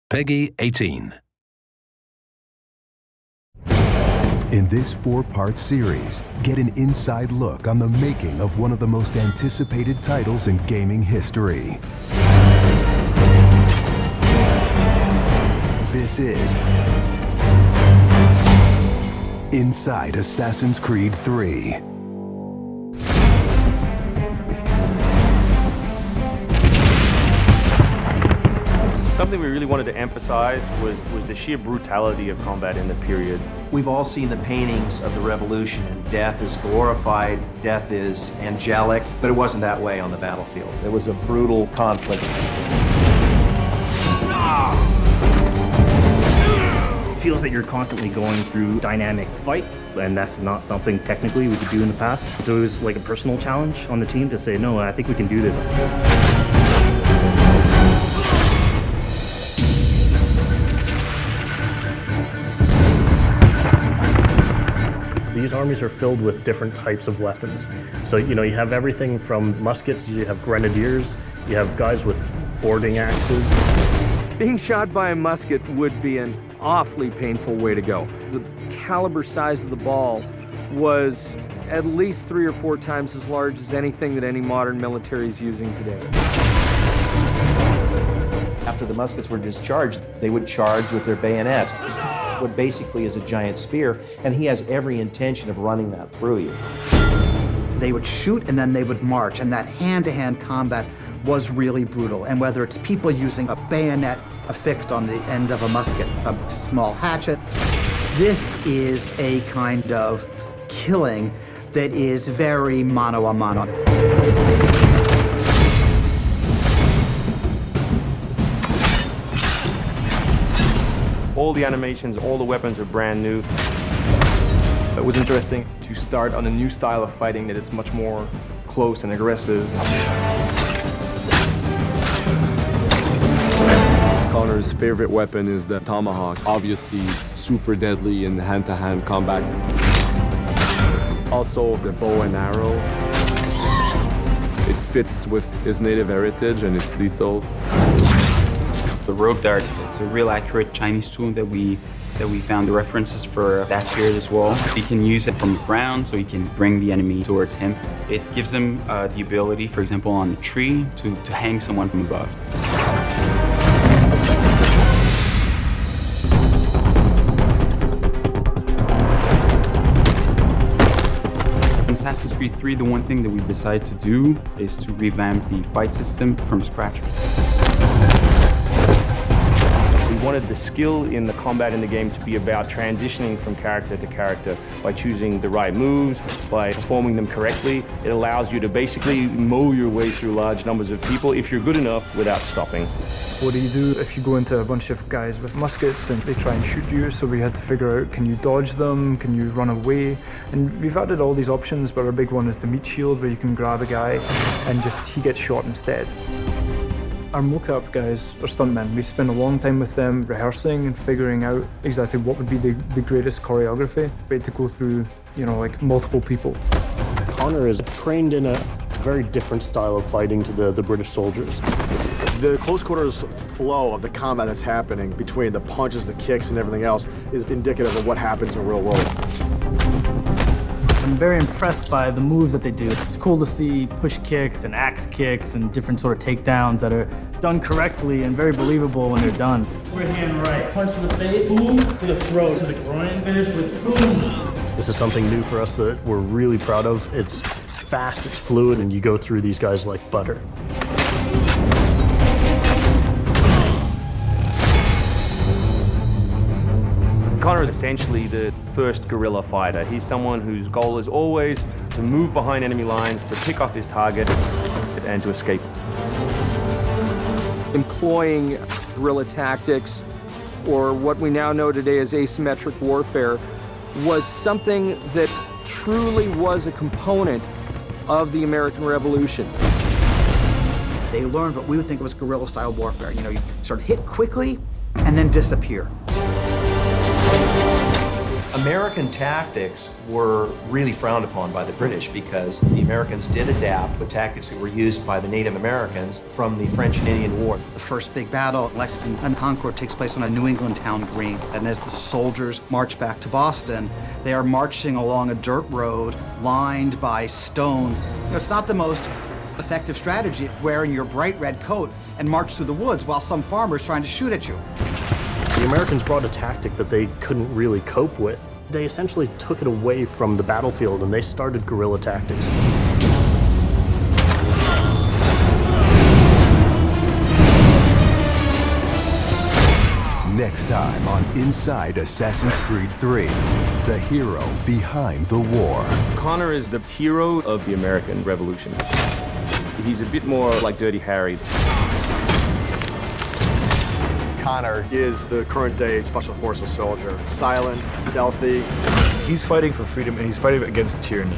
Peggy 18. In this 4-part series, get an inside look on the making of one of the most anticipated titles in gaming history. This is Inside Assassin's Creed 3. Something we really wanted to emphasize was the sheer brutality of combat in the period. We've all seen the paintings of the Revolution, and death is glorified, death is angelic, but it wasn't that way on the battlefield. It was a brutal conflict. It feels that you're constantly going through dynamic fights, and that's not something technically we could do in the past. So it was like a personal challenge on the team to say, no, I think we can do this. These armies are filled with different types of weapons. So, you have everything from muskets, you have grenadiers, you have guys with boarding axes. Being shot by a musket would be an awfully painful way to go. The caliber size of the ball was at least 3 or 4 times as large as anything that any modern military is using today. After the muskets were discharged, they would charge with their bayonets. What basically is a giant spear, and he has every intention of running that through you. They would shoot and then they would march, and that hand-to-hand combat was really brutal. And whether it's people using a bayonet affixed on the end of a musket, a small hatchet, this is a kind of killing that is very mano a mano. All the animations, all the weapons are brand new. It was interesting to start on a new style of fighting that is much more close and aggressive. Connor's favorite weapon is the tomahawk, obviously super deadly in hand-to-hand combat. Also the bow and arrow. It fits with his native heritage and it's lethal. The rope dart, it's a real accurate Chinese tool that we found the references for that period as well. He can use it from the ground, so he can bring the enemy towards him. It gives him the ability, for example, on the tree, to hang someone from above. In Assassin's Creed 3, the one thing that we've decided to do is to revamp the fight system from scratch. We wanted the skill in the combat in the game to be about transitioning from character to character by choosing the right moves, by performing them correctly. It allows you to basically mow your way through large numbers of people if you're good enough without stopping. What do you do if you go into a bunch of guys with muskets and they try and shoot you? So we had to figure out, can you dodge them? Can you run away? And we've added all these options, but our big one is the meat shield, where you can grab a guy and he gets shot instead. Our mocap guys are stuntmen. We spend a long time with them rehearsing and figuring out exactly what would be the greatest choreography. We had to go through, like multiple people. Connor is trained in a very different style of fighting to the British soldiers. The close quarters flow of the combat that's happening between the punches, the kicks, and everything else is indicative of what happens in the real world. I'm very impressed by the moves that they do. It's cool to see push kicks and axe kicks and different sort of takedowns that are done correctly and very believable when they're done. Right hand right, punch to the face, boom, to the throat, to the groin, finish with boom. This is something new for us that we're really proud of. It's fast, it's fluid, and you go through these guys like butter. Connor is essentially the first guerrilla fighter. He's someone whose goal is always to move behind enemy lines, to pick off his target, and to escape. Employing guerrilla tactics, or what we now know today as asymmetric warfare, was something that truly was a component of the American Revolution. They learned what we would think of as guerrilla-style warfare. You sort of hit quickly and then disappear. American tactics were really frowned upon by the British because the Americans did adapt the tactics that were used by the Native Americans from the French and Indian War. The first big battle at Lexington and Concord takes place on a New England town green. And as the soldiers march back to Boston, they are marching along a dirt road lined by stone. You know, it's not the most effective strategy wearing your bright red coat and march through the woods while some farmer's trying to shoot at you. The Americans brought a tactic that they couldn't really cope with. They essentially took it away from the battlefield and they started guerrilla tactics. Next time on Inside Assassin's Creed 3, the hero behind the war. Connor is the hero of the American Revolution. He's a bit more like Dirty Harry. Connor is the current-day Special Forces soldier. Silent, stealthy. He's fighting for freedom and he's fighting against tyranny.